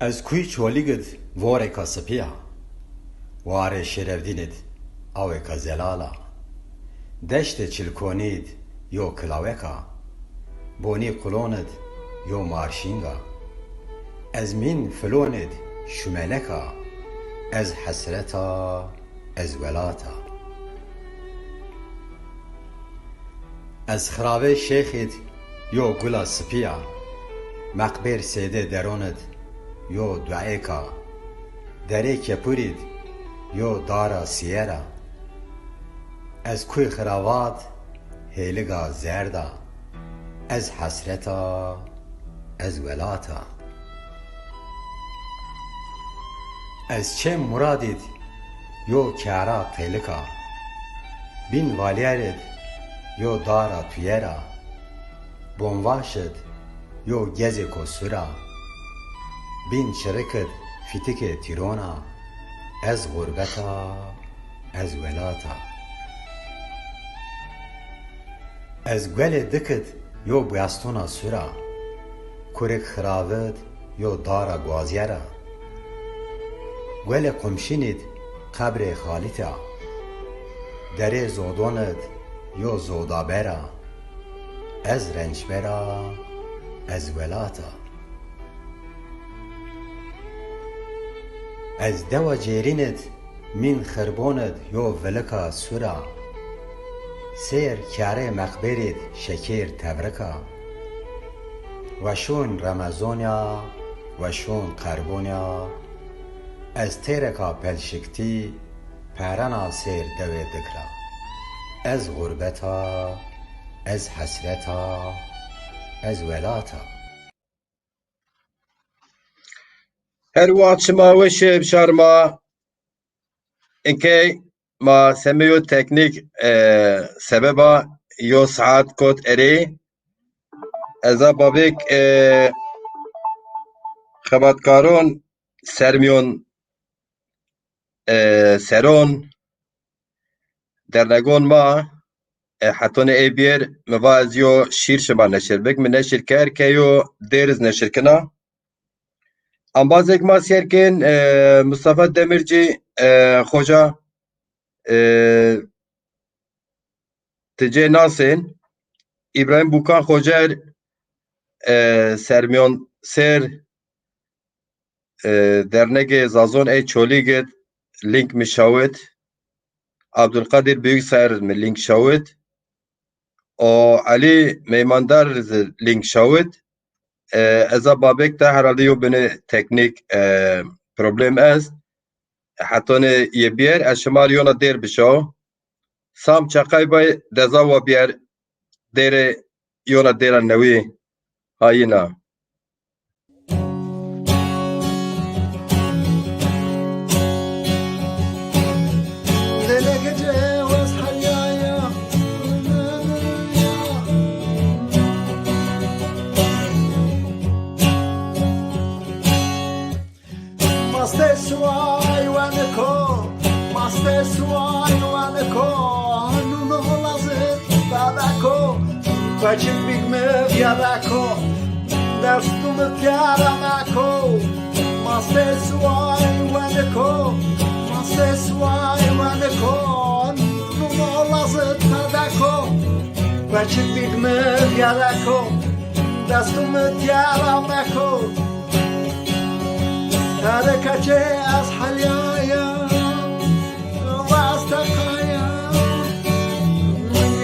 Ez kuy çoligid voreka spiya, ware şerevdinid aveka zelala, deşte çilkonid yo klaveka, boni kulonid yo marşinga, ez min filonid şumeleka, ez hasreta, ez velata. Ez xirabe şeyxid yo gula spiya, mekber sede deronid yo duayeka, dere kepurid yo dara siyera, ez kuy xiravat heliga zerda, ez hasreta, ez velata. Ez çem muradid yo kara telika, bin valyerid yo dara tuyera, bonvaşid yo geze kosura, bin şirikid fitike tirona, ez gurbeta, ez velata. Ez gwele dikid yo buyastona sura, kurek xiravid yo dara gwazyera, gwele komşinid qabre xalita, dere zodonid yo zodabera, ez rençbera, ez velata. Ez deva cerinid min xirbonud yo velika sura, seyr kare mekberid şekir tevrika, ve şun Ramazanya ve şun Karbonya, ez tereka pelşikti perana seyr deve dikra, ez gurbeta, ez hasreta, ez velata. Her vakit ma weşe bşarma inke ma semiyo teknik sebeba yo saat kot eri eza babik xebatkaron sermiyon seron dernegon ma hatone ebiyer mevaz yo şir şema neşirbek mi neşirker ke yo deriz neşirkina. Ambazek masiyerken Mustafa Demirci hoca tece nasin İbrahim Bukan hoca sermiyon ser dernege Zazan çoliged link mişavet Abdülkadir Büyükser mi link şavet o Ali Meymandar link şavet eza babek de herhalde yo beni teknik problem ez hatta ne yebier eşmal yona der bişo sam çakay bay deza bier dere yona dera nevi hayina Bacım bilmem yarako, derstumut yaramako, mastesuay vaneko, mastesuay vaneko, numolazı tadako, bacım bilmem yarako, derstumut yaramako, tarikace az halyaya, vastakaya,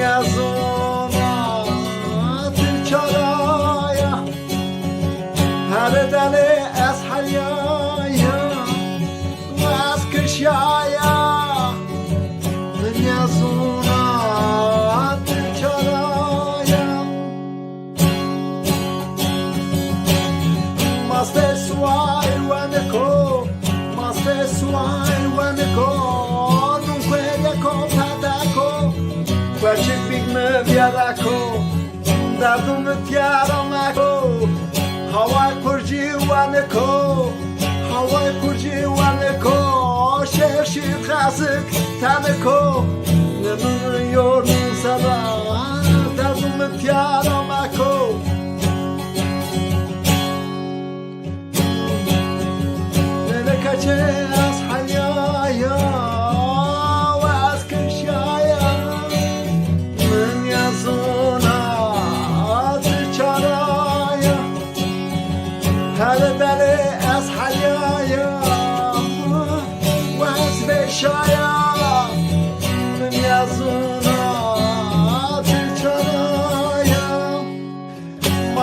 yazın. Dale az halyaya, az kışaya, dünya zuna tüccaraya. Maste suay vaneko, maste suay vaneko, nunque yako patako, quaçik bigme viadako, dardum tiaramako. Havay kurci vaneko, havay kurci vaneko, şerşir kazık taneko, nemin yorun sana, derdum tiyaramako.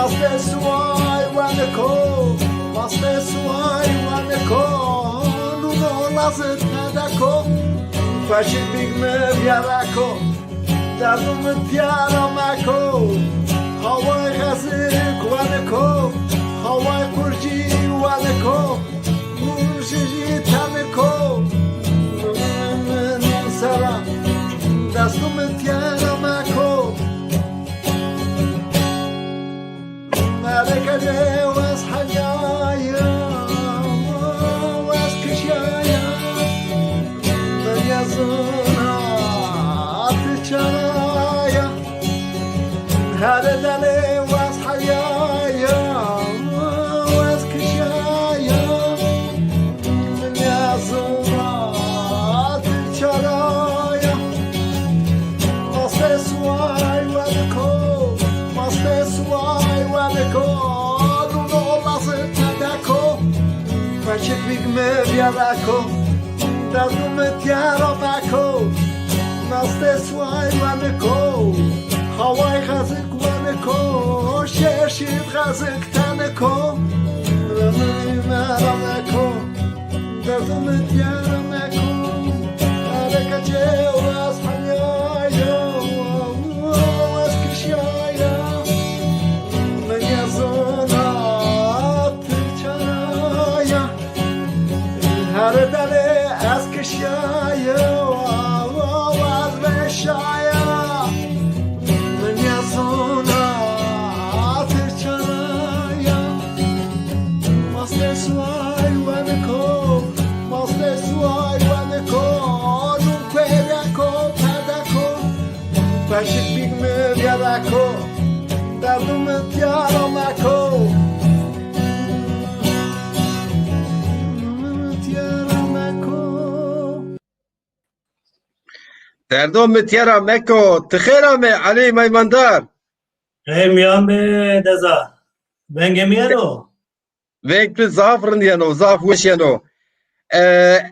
Master suai waneko, master suai waneko, nuno lazet nadako, faci big me viarako, dardum tiaramako, Hawaii gazik waneko, Hawaii kurji waneko, mujiji tameko, sara, dardum tiaramako. مالك واصحيايا واسكشايا من يزورنا عطشايا هذا دلي واصحيايا واسكشايا من يزورنا عطشايا مصيصواي ولكو مصيصواي ولكو Facet big me viarako, dardum tiaramako, naste swai waneko, Hawaii gazik waneko, sheshit gazik taneko, ramako, dardum tiaramako, alekaje was hanyayo, was kishaya, menyazona. هردله از کشیه و از بشایه من یزونه ترچنایه ماسته سوای ونکو ماسته سوای ونکو نونکو دکو پدکو پشت بیگمه بیادکو دردوم تیارمکو دردم تیرا مکو تخیرم علی میمندار میام به دزا بنگه میانو وقت زاف رندیانو زاف وشیانو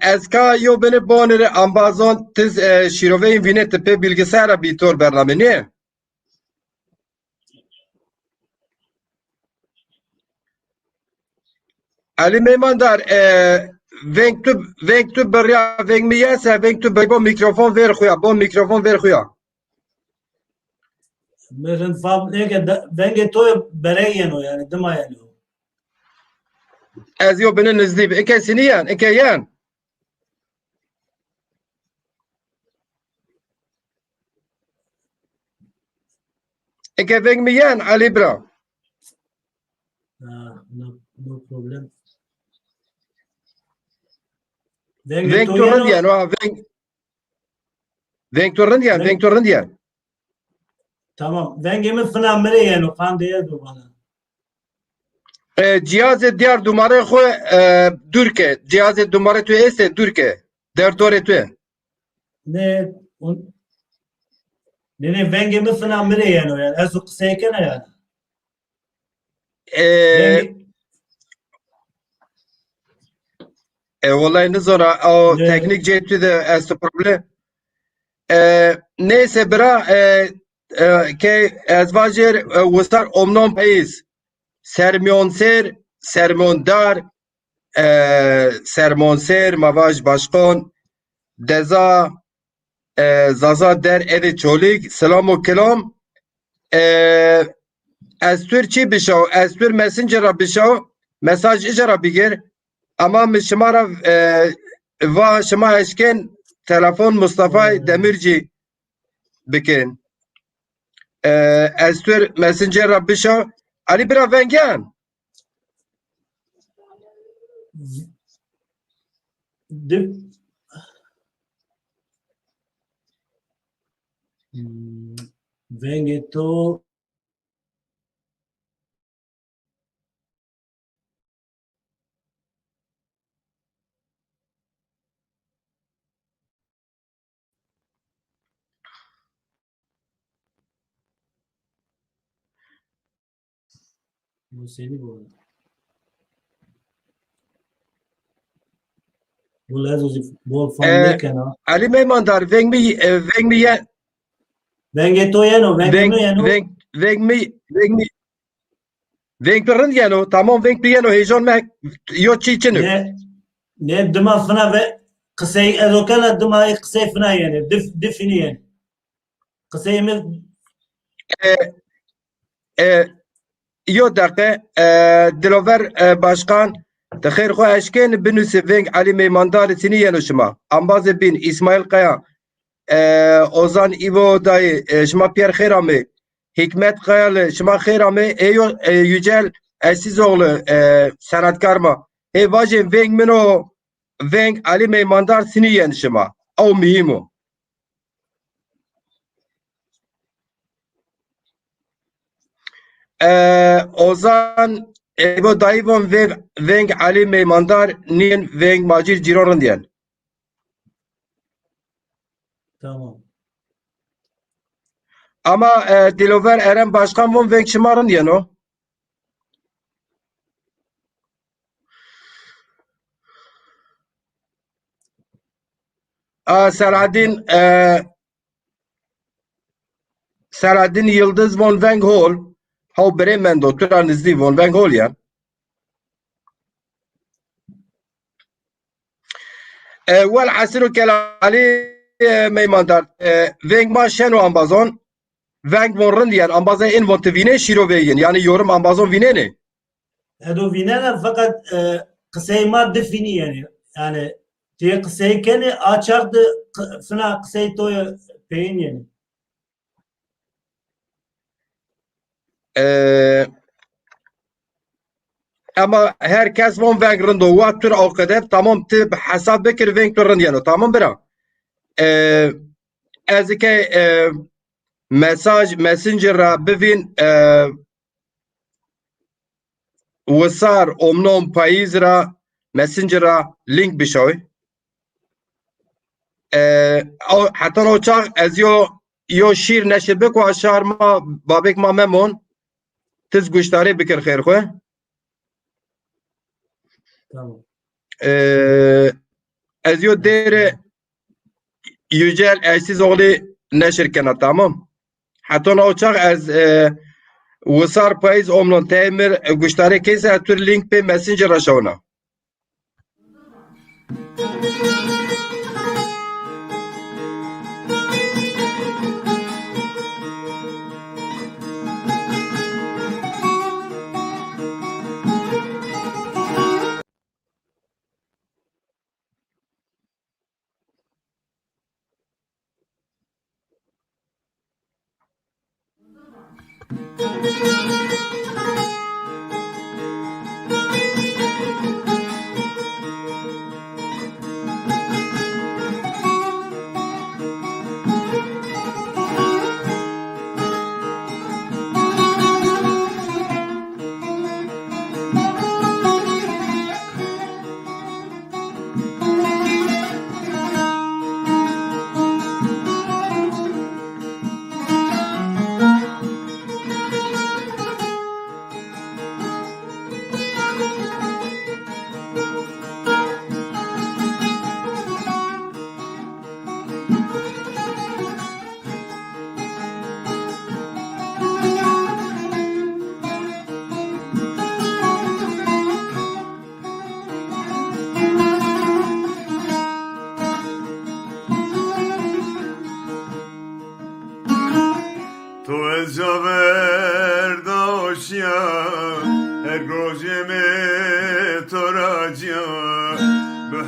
از که یو بین بانر انبازان تز شیروه این وینه تپه bilgisayara بیتور برنامه نه علی میمندار وقت تو بریا وقت میاسه وقت تو با میکروفون ور خویا با میکروفون ور خویا مثلا فهم اینکه بنگه تو برایانو یعنی دمایانو از یو بین نزدیک اینکه سنیان اینکه یان اینکه وقت میان علی برا no problem وقت تو رندیان وقت تو رندیان tamam benge mi falan برایانو خان دیه دو bana جهاز دیار دوماره خو دور که جهاز دوماره تو است دور که در دوره تو ne ne benge mi falan برایانو yani az qısay kana yani والله نزورا او تکنیک جیتو ده است problem neyse bra که از واجر وستر امنام پیز سرمیانسر سرماندار سرمانسر مواج باشقان دزا زازا در اد چولیک سلام و کلام از تور چی بشو از تور مسنجر را بشو مساج اجرا بگیر اما شما را و شما اشکن تلفن مصطفی دمیرجی بکن از تور مسنجر را بشو علی برا ونگان benge to bu seni bu. Bu lazım bu falan kana. علی میماندار ونگ می Benge to yano, benge no yano. ونگ می Venk birin diyen o. Tamam venk diyen o. Heyecan mek. Yo çi çinü. Ne dima fına ve kısayı edokana dima kısayı fına yani. Difini yani. Kısayımız Yo dakika. Dilover başkan. Tıkhir xo eşken binüsü venk Ali Meymandar sini yenuşuma. Ambazı bin İsmail Kaya. Ozan İvo dayı. Şuma Pierre Khayrami. Hikmet Kayalı. Şuma Khayrami. Eyo Yücel Esizoğlu. Sanatkar mı? Vajin venk mino. Venk Ali Meymandar sini yenuşuma. O mühim o. Ozan Evo Dayvon ve Veng Ali Meymandar Nien Veng Macir Ciroran diyen. tamam. Ama Dilover Eren Başkan von Veng Şımarın diyen o. Selahattin Yıldız von Veng Hol. Hav Bremen do Turan izli von Veng Hol yan. Wel Hasiru Kelam Ali Meymandar Veng Ma Şeno Ambazon Veng von Rindiyen Ambazon in von Tevine Şiro Veyin. Yani yorum Ambazon Vine ne? Hado vinana fakat kısayı ma difini yani. Yani diye kısayı kene açardı fına kısayı toya peyin yani. Ama herkes von Veng Rindo Waktür o kadar tamam tip hesap bekir Veng Rindo tamam bira. Ezike mesaj messenger'a bivin وصار omnom payizra messenger'a link bişoy. Hatta o çağ ez yo şiir neşir bek و şar ma babek ma memon tiz guştari bikir xeyr xwe. Tamam. Ez yo dere yücel eşsiz oğlu neşir kena tamam. Hatta o çağ ez وصار بايز omnon temir guştari kese tür link pe messenger'a şovna.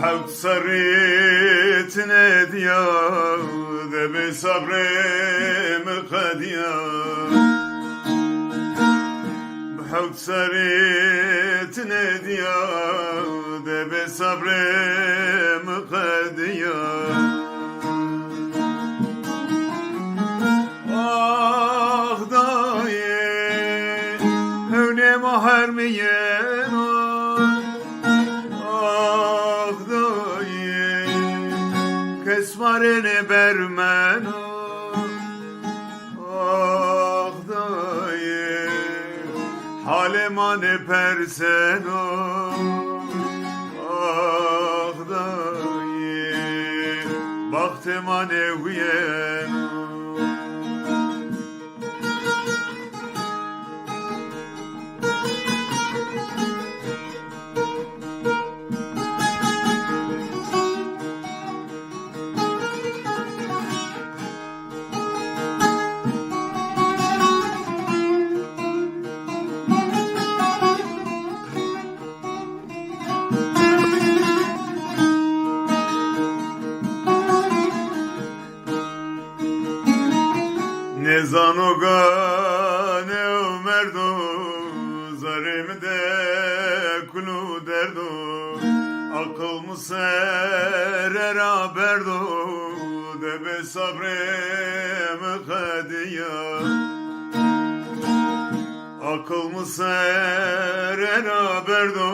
حوت صريت ناديا ذا صبري مقاديا بحوت صريت ناديا ذا صبري مقاديا آخ داي هوني محرميين Kesmarene bermeno Ah dayı Halemane perseno Ah dayı Baktemane huyeno Gane o merdo zarimde kulu derdo akıl mı serer berdo debe sabrem hadiya akıl mı serer berdo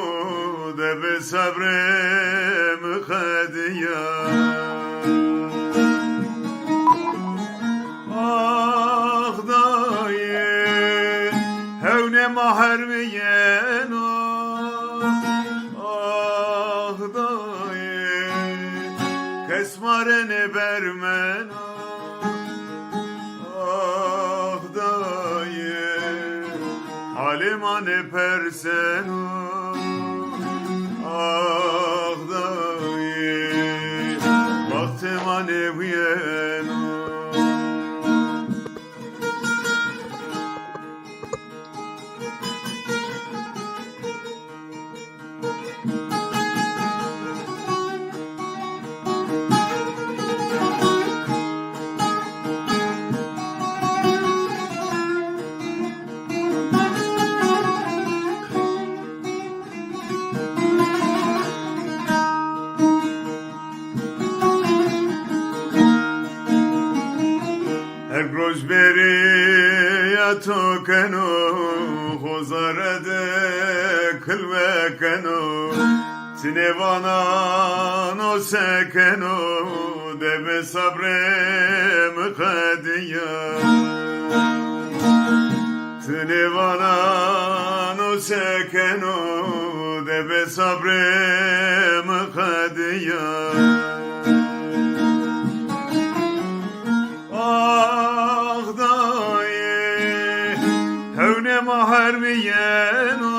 debe sabrem hadiya Mahermiyen ah dayı kesmarene bermen ah dayı halimane persen ah dayı vaktimane viyen Rojberi ya tokeno Khozarade kılvekeno Tinevana no sekeno Debe sabrem khadiya Tinevana no sekeno Debe sabrem khadiya Mahermiyen ah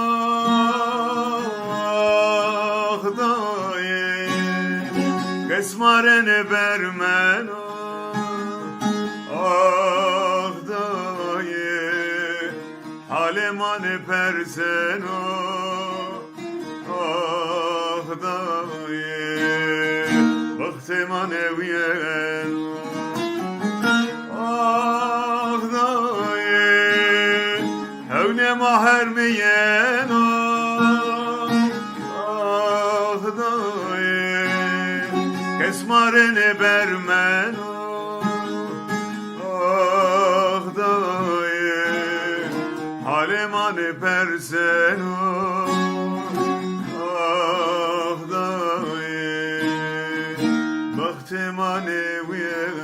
dayı kesmarene bermen ah dayı halemane persen ah dayı vaktimane viyen ah dayı Evne mahermiyen ah dayı kesmarene bermen ah dayı halemane persen ah dayı vaktimane viyen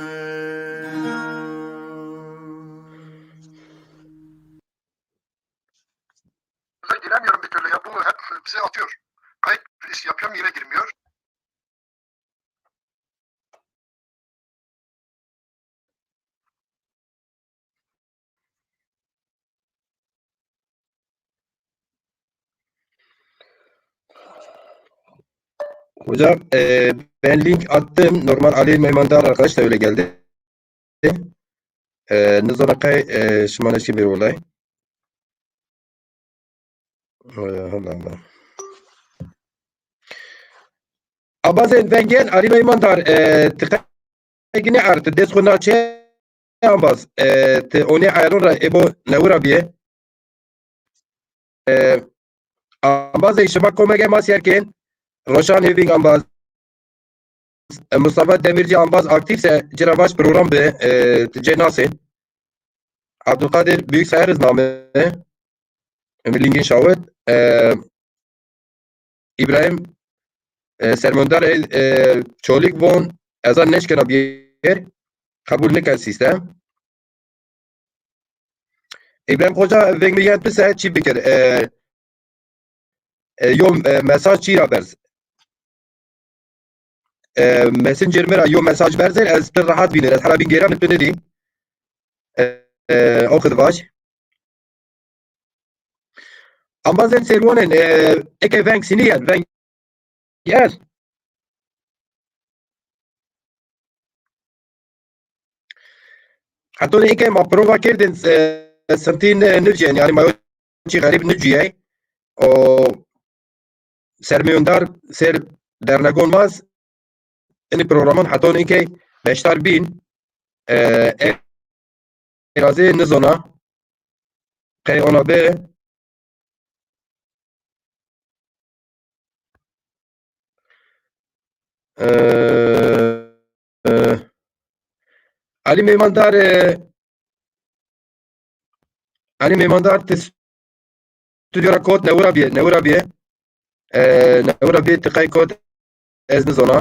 giremiyorum bir türlü ya. Bu hep bize atıyor. Kayıt yapıyorum yine girmiyor. Hocam ben link attım. Normal Ali Meymandar arkadaş da öyle geldi. Nizanakay şımaneşki bir olay. Allah Allah. Abazen vengen Ali Meymandar tıkaygini artı deskona çe ambaz te oni ayarın ra ebo nevura biye ambaz işima komege mas yerken Roşan Heving ambaz Mustafa Demirci ambaz aktifse cirabaş program be cenase Abdülkadir Büyük Sayarız namı Lingin Şavet İbrahim Sermondar Çolik von ezan neşkena bir kabul nekel sistem İbrahim Hoca vengmiyen pise çi bikir yom mesaj çira berz messenger mera yom mesaj berzer ez pir rahat biner ez hala bin geram etme dedi o kıdvaş ama zen servonen eke veng siniyen veng yer hatta eke ma prova kerdin سنتين نرجع يعني ما شيء غريب نرجع او سرميوندار سر درنگون ماز این پروگرامان حتی اینکه بیشتر بین razê nizona qey ona bê Alî mêmandar te stûdyora kot newira bîye tiqey kot ez nizona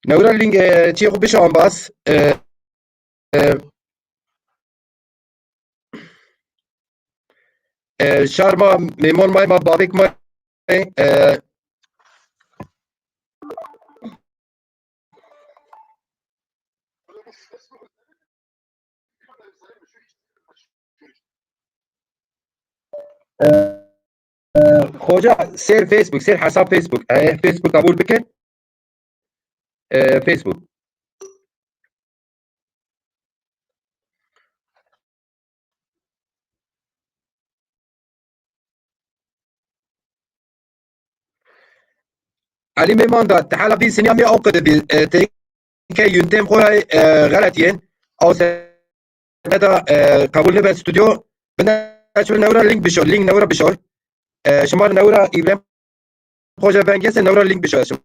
newira lîng çiyê xwe bişo ambas şarma mêmon may ma bavêk may xoca sêr Facebook sêr hesab Facebook Facebook qabûl bike Facebook Alî mêmanda tehala bî siniya me ew qide bî têke yûntêm xwe xelet yên ew semeda qabûl nibe stûdyo bineçû newira lîng bişo lîng newira bişo şimar newira îbrahim xoca bengese newira lîng bişo şimar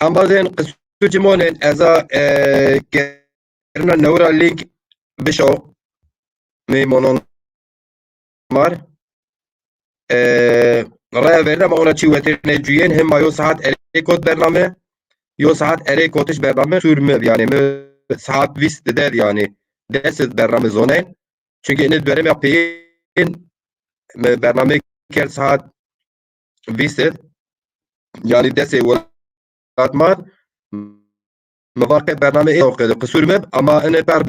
Ambazên qisû cimonên eza gerina newira lîng bişo mêmonon mar raya bername ona çî wetîrînê cûyên hema yo saet erê kot bername yo saet erê kotiş bername sûr miv yani mi saet vîst di der yani dest bername zonên çünkü ini dwerema peyên bername ker saet vîst yani destê welatmar mivaqe bername qisûr miv ama ini per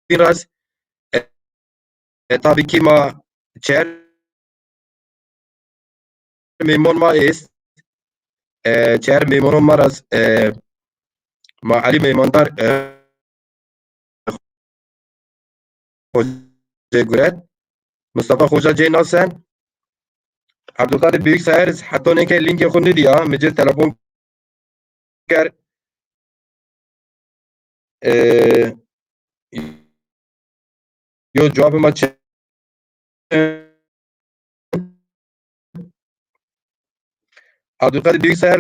bîras tabii ki ma çer mêmon ma êst çer mêmonon maras ma Alî mêmandar Xwecê Guret Mustafa Xoca cê nasen Abdulkadir Büyük Sayers hetoneke linkê xwe nidiya min cê telefon ker yo cewabê me çi Abdulkadir Büyük Sayer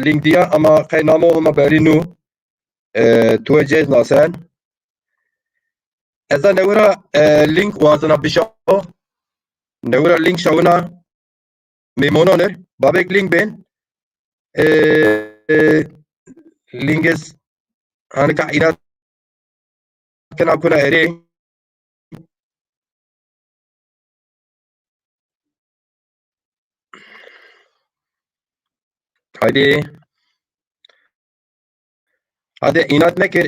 link diya ama qey nama hema berî nû tu yê cê nasen eza newira link wazina bişo newira link şewina mêmononir babek link bên linkes hanika îrat kena kuna erê hadi inat nekir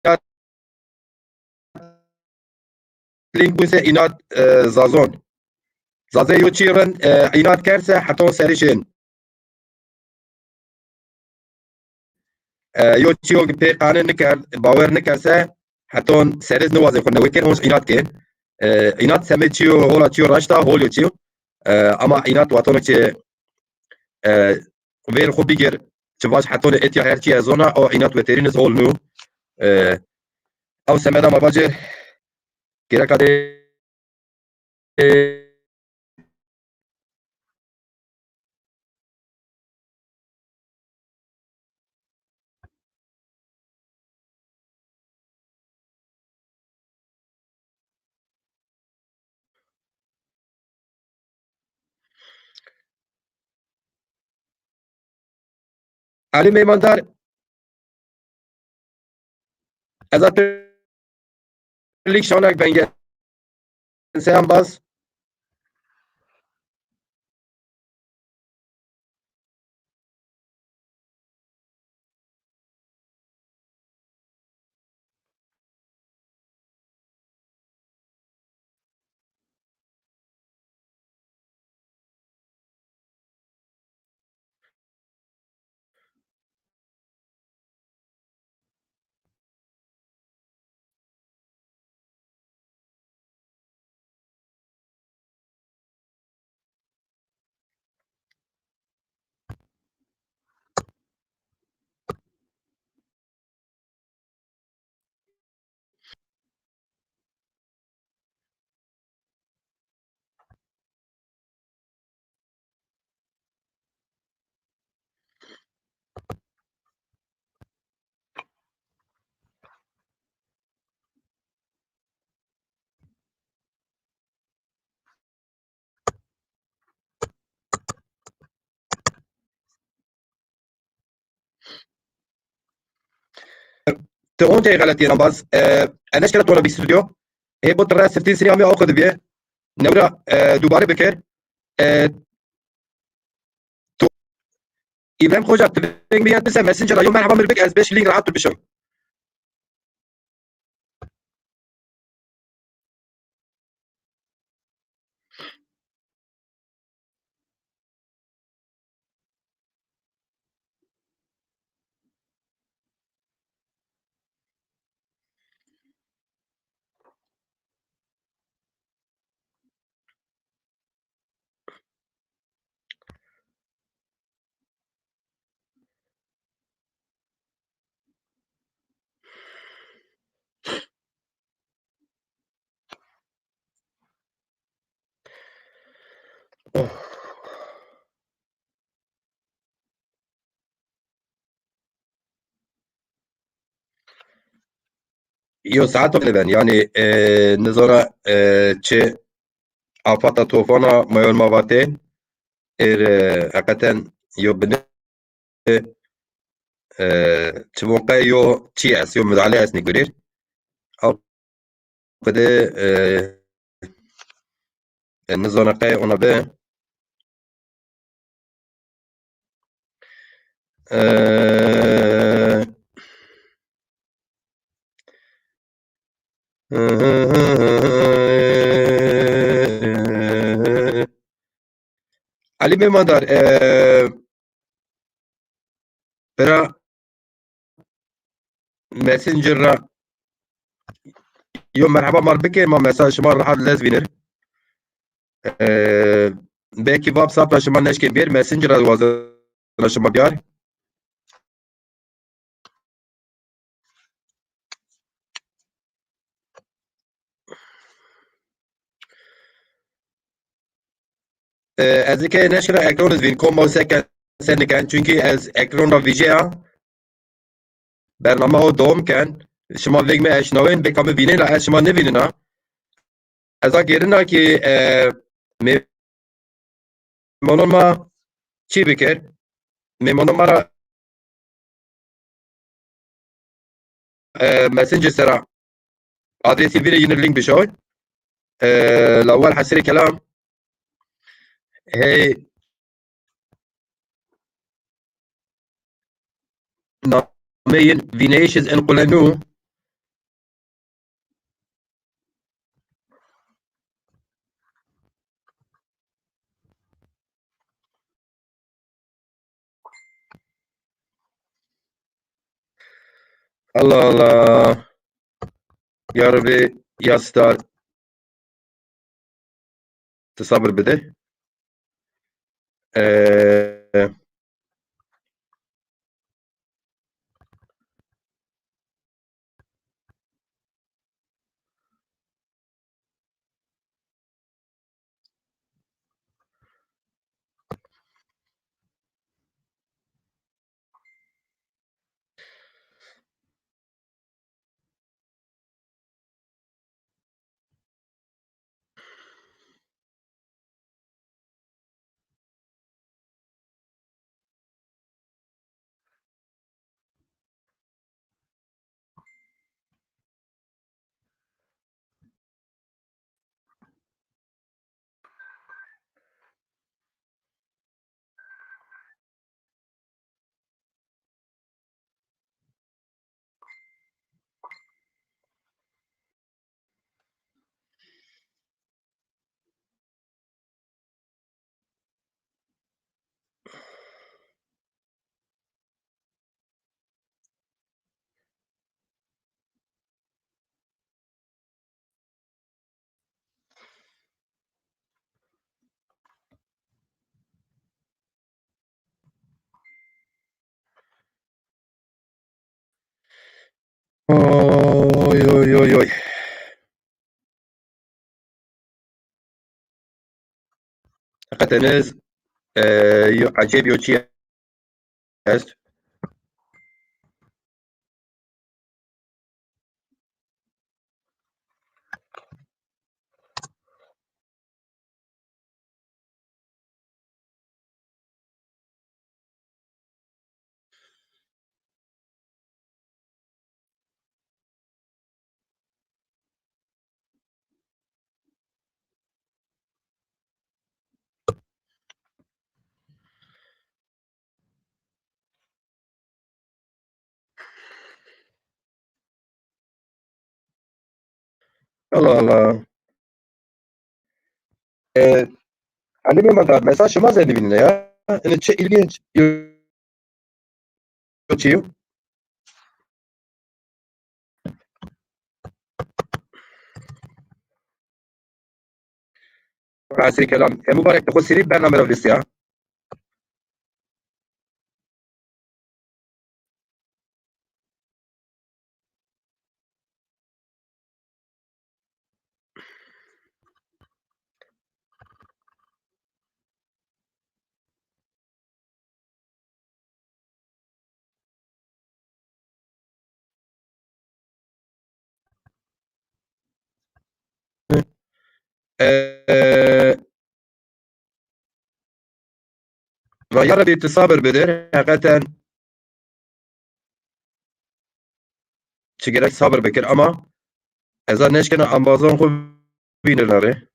inat link bûse inat Zazon Zazê yo çîrin inat kerse heton serîşên yo çîyo pê qanin nikir bawer nikerse heton seriz niwazê xwe newê kir hûn inat kirin inat semê çîyo hola çîyo raşta holyo çîyo ama inat watono çê vêr xwe bigir çi baş hetonê etiya her çiye zona o inat wetêrîniz hol nû ew semeda me bacê gereka dê Alî mêmandar eza pirlik şanek benge seyan bas تون تي غلطي انا باز انا شكلت ولا باستوديو اي بطل 60 سنه ما اخذ بيه نورا دوباره بكر تو ابراهيم خوجا تبين بيان بس ماسنجر يوم مرحبا مربك از باش لينك رعبت بشوي يو ساعات غالبا يعني نظرة تشي افاتا توفانا مايول مافاتين حقيقة يو بن تشموقع يو تشياس يو مدعلي اسني قرير او قد النظرة قاي انا به علي بمدار برا ماسنجر يوم مرحبا مار بكي ما مساج مار راح لازبينر belki WhatsApp'la şıma neşke bir Messenger'a vazına şıma biyar. Ez eke neşkira ekranız vin koma seken senken çünkü ez ekrana vijea bername o doğum ken şıma vegme eşnavên bekamı vinin la ez şıma nevinin ha. Ez a gerina ki memonon ma çi bikir memonon mara Messenger sera adresi vire yine link bişoy. الأول حسيري كلام هي نامين فينيشز انقلنو الله الله يا ربي يا ستار تصبر بده أه اوي اوي اوي اوي قتنز عجيب يوتشي است Allah Allah. Ali Mehmet mesaj şuma zedi binle ya. Yani çok ilginç. Yok. عصري كلام مبارك تخو سيري برنامج رو بسيا ما يلا بيتصابر بدر حقيقة çigerek sabır bekir ama eza neşkene ambazon ku binirleri.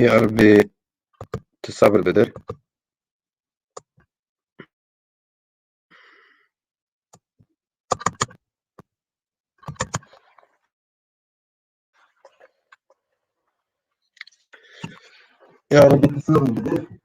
Ya Rabbi sabır bedir. Ya Rabbi sabır bedir.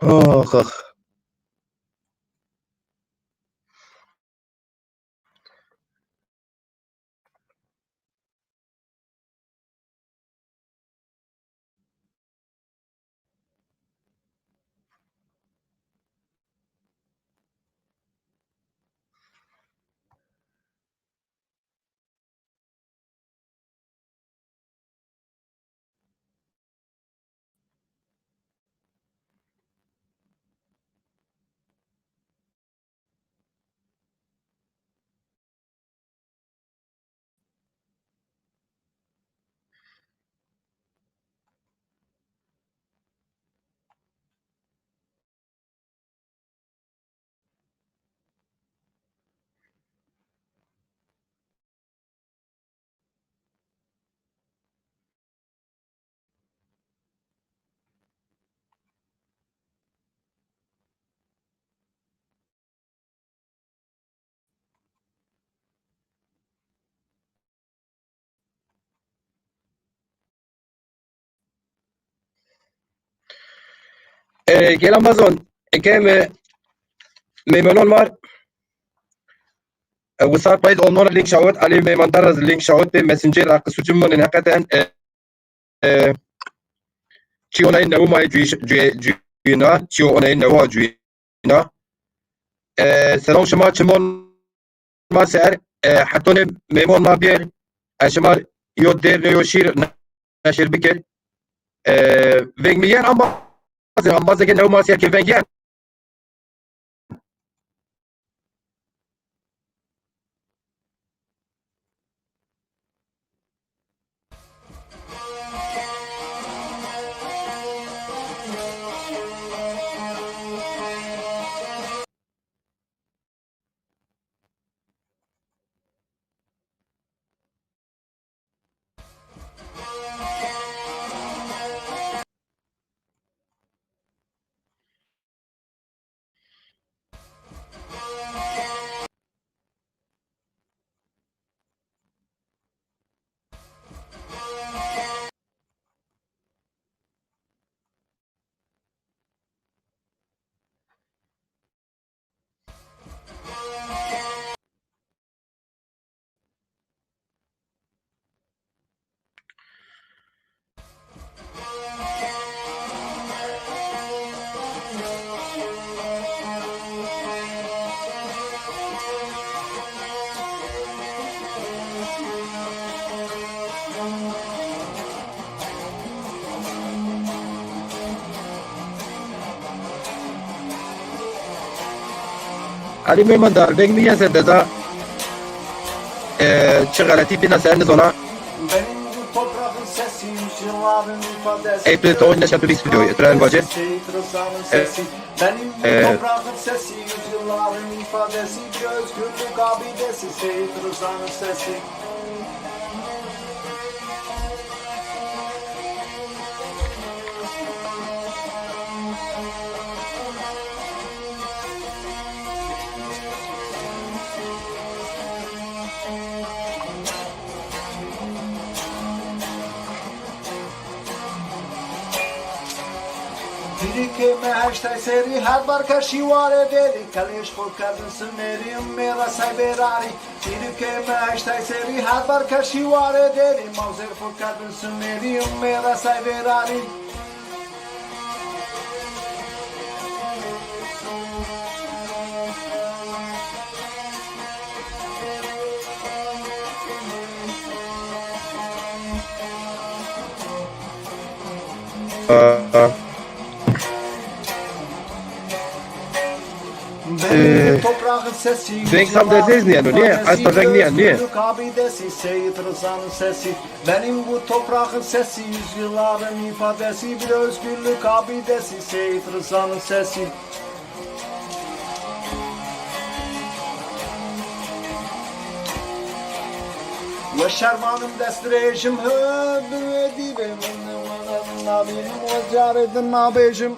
Ah ah. Gelen bazon ekem meymenon var. وصار بايد اونور لينك شاوت علي ما مندرز لينك شاوت ماسنجر اقصد من حقيقه تشي اوناي نو ماي جوينا تشي اوناي نو جوينا سلام شما چمون ما سر حتى ميمون ما بير شما يو دير يو شير نشر بكر وين ميان اما زين نو ما سير كيف وين علي ميمون دار وين ميان سر دزا شغالتي بنا سر نزونا Benim bu toprağın sesi, yüzyılların ifadesi. April oyunda şapı bir stüdyoyu Tren Bacı Şehit Rıza'nın sesi. Benim bu toprağın sesi, yüzyılların ifadesi. Bir özgürlük abidesi, Şehit Rıza'nın sesi. Dirike me hashtag seri her barka şivare deri kaleş kol kadın smerim mera sayberari Dirike me hashtag seri her barka şivare deri mavzer kol kadın smerim mera sayberari Benim toprağın sesi, Renk samdesiz niye? Niye? Asla renk niye? Niye? Abidesi, Seyit Rıza'nın sesi. Benim bu toprağın sesi, yüzyılların ifadesi. Bir özgürlük abidesi, Seyit Rıza'nın sesi. Ve şervanım destrejim hıdın edibim nabim ve caredin nabejim.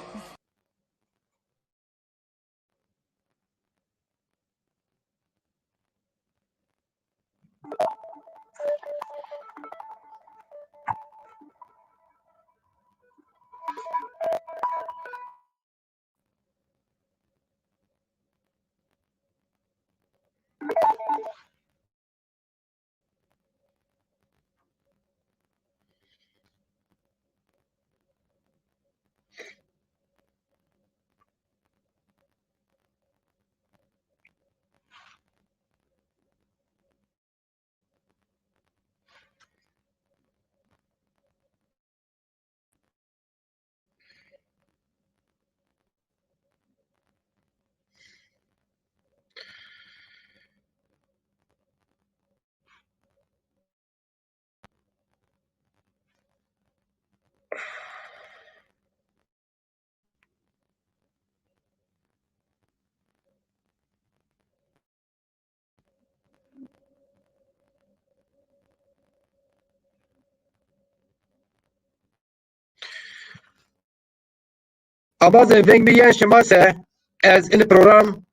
Abaz venk bir yer şemase az in program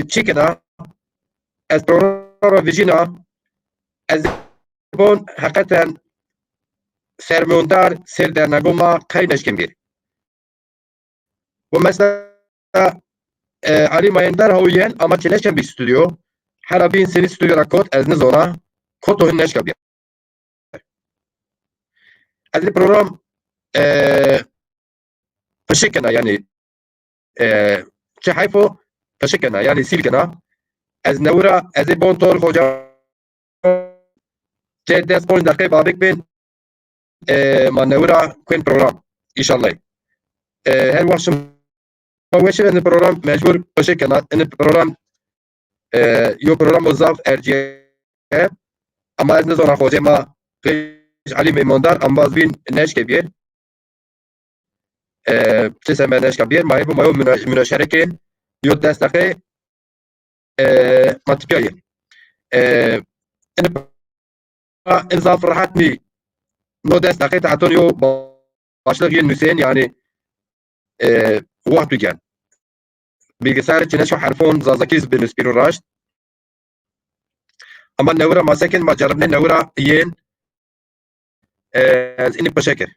çikina az program vijina az bon hakikaten sermondar ser dernagoma kaynaşken bir ومثلا علي ما يندر هوين اما تلاشن باستوديو حرابين سيني استوديو راكوت از نزونا كوتو هنش كبير از البروجرام فشكنا يعني شحيفو فشكنا يعني سيلكنا از نورا از بونتور خوجا جدس بون دقيقة بابك بين ما نورا كوين بروجرام ان شاء الله هل وحش وش ان البروجرام مجبور فشكنا ان البروجرام يو بروجرام وظاف ارجي اما از نزونا خوجا ما علي ميموندار اما بين ناش كبير تسمى ناش كبير ما يبو ما يوم من الشركين يو دستقي ما تبيعي إنصاف راحتني نو دستقي تعطون يو باشلق ينسين يعني وقت بيجان بيقصار تنشو حرفون زازاكيز بالنسبيرو راشد أما النورة ما سكن ما جربنا النورة ين إني بشكر